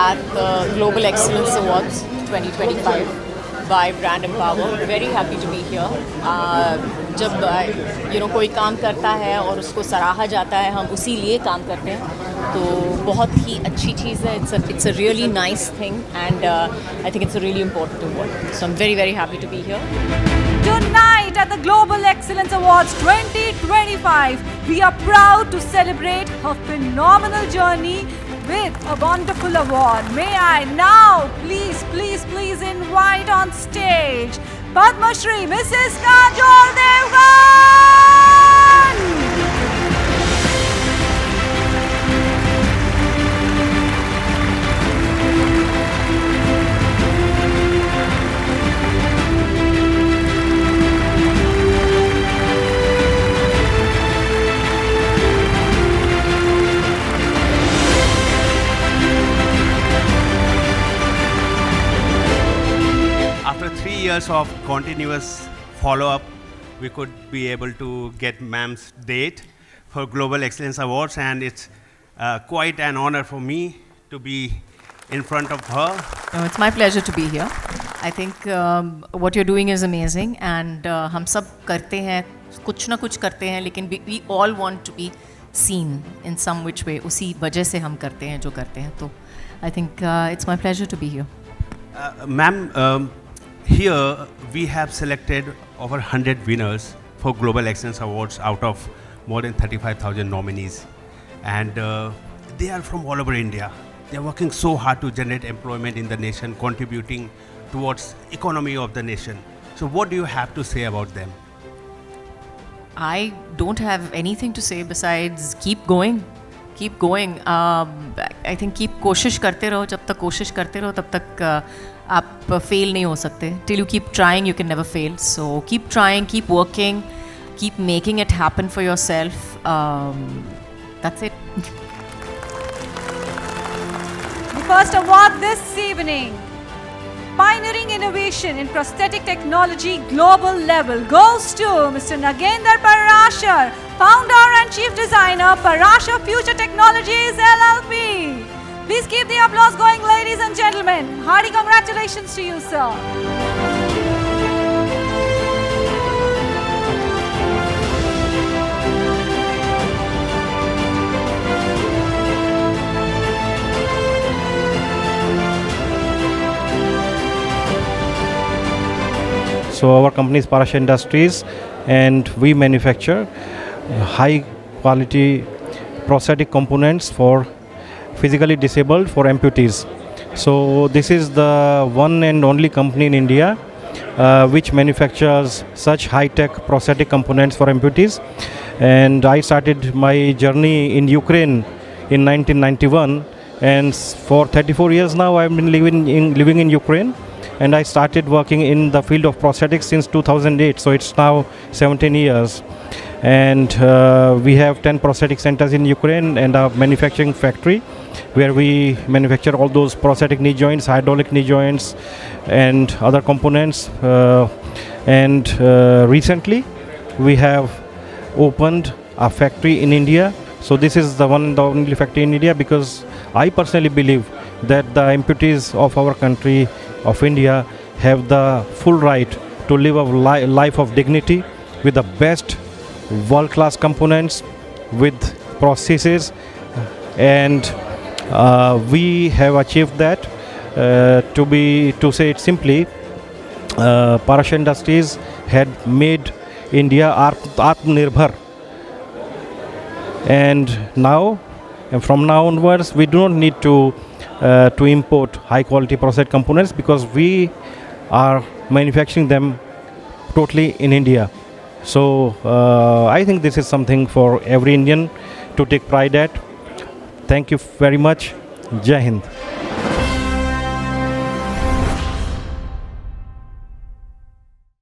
at the Global Excellence Awards 2025 by Brand Empower. Very happy to be here. जब कोई काम करता है और उसको सराहा जाता है, हम उसी लिए काम करते हैं, तो बहुत ही अच्छी चीज़ है. It's a really nice thing, and I think it's a really important award. So I'm very, very happy to be here. Tonight at the Global Excellence Awards 2025, we are proud to celebrate her phenomenal journey with a wonderful award. May I now please invite on stage Padma Shri Mrs. Kajol Devgan! After 3 years of continuous follow-up, we could be able to get ma'am's date for Global Excellence Awards, and it's quite an honor for me to be in front of her. No, it's my pleasure to be here. I think what you're doing is amazing, and हम सब करते हैं, कुछ ना कुछ करते हैं, लेकिन we all want to be seen in some which way. उसी वजह से हम करते हैं जो करते हैं. तो I think it's my pleasure to be here. Ma'am, here we have selected over 100 winners for Global Excellence Awards out of more than 35,000 nominees, and they are from all over India. They are working so hard to generate employment in the nation, contributing towards economy of the nation. So what do you have to say about them? I don't have anything to say besides keep going. Keep going. I think keep कोशिश करते रहो. जब तक कोशिश करते रहो तब तक आप fail नहीं हो सकते. Till you keep trying, you can never fail. So keep trying, keep working, keep making it happen for yourself. That's it. The first award this evening, Pioneering Innovation in Prosthetic Technology Global Level, goes to Mr. Nagendra Parashar, Founder and Chief Designer, Parashar Future Technologies LLP. Please keep the applause going, ladies and gentlemen. Hearty congratulations to you, sir. So our company is Parashar Industries, and we manufacture high quality prosthetic components for physically disabled, for amputees. So this is the one and only company in India which manufactures such high-tech prosthetic components for amputees. And I started my journey in Ukraine in 1991, and for 34 years now I've been living in Ukraine. And I started working in the field of prosthetics since 2008, so it's now 17 years. And we have 10 prosthetic centers in Ukraine and a manufacturing factory where we manufacture all those prosthetic knee joints, hydraulic knee joints, and other components. Recently we have opened a factory in India. So this is the only factory in India, because I personally believe that the amputees of our country, of India, have the full right to live a life of dignity with the best world-class components, with prostheses, and we have achieved that. To say it simply, Parashar Industries had made India Atmanirbhar, and from now onwards we do not need to import high quality prosthetic components, because we are manufacturing them totally in India. So I think this is something for every Indian to take pride at. Thank you very much. Jai Hind.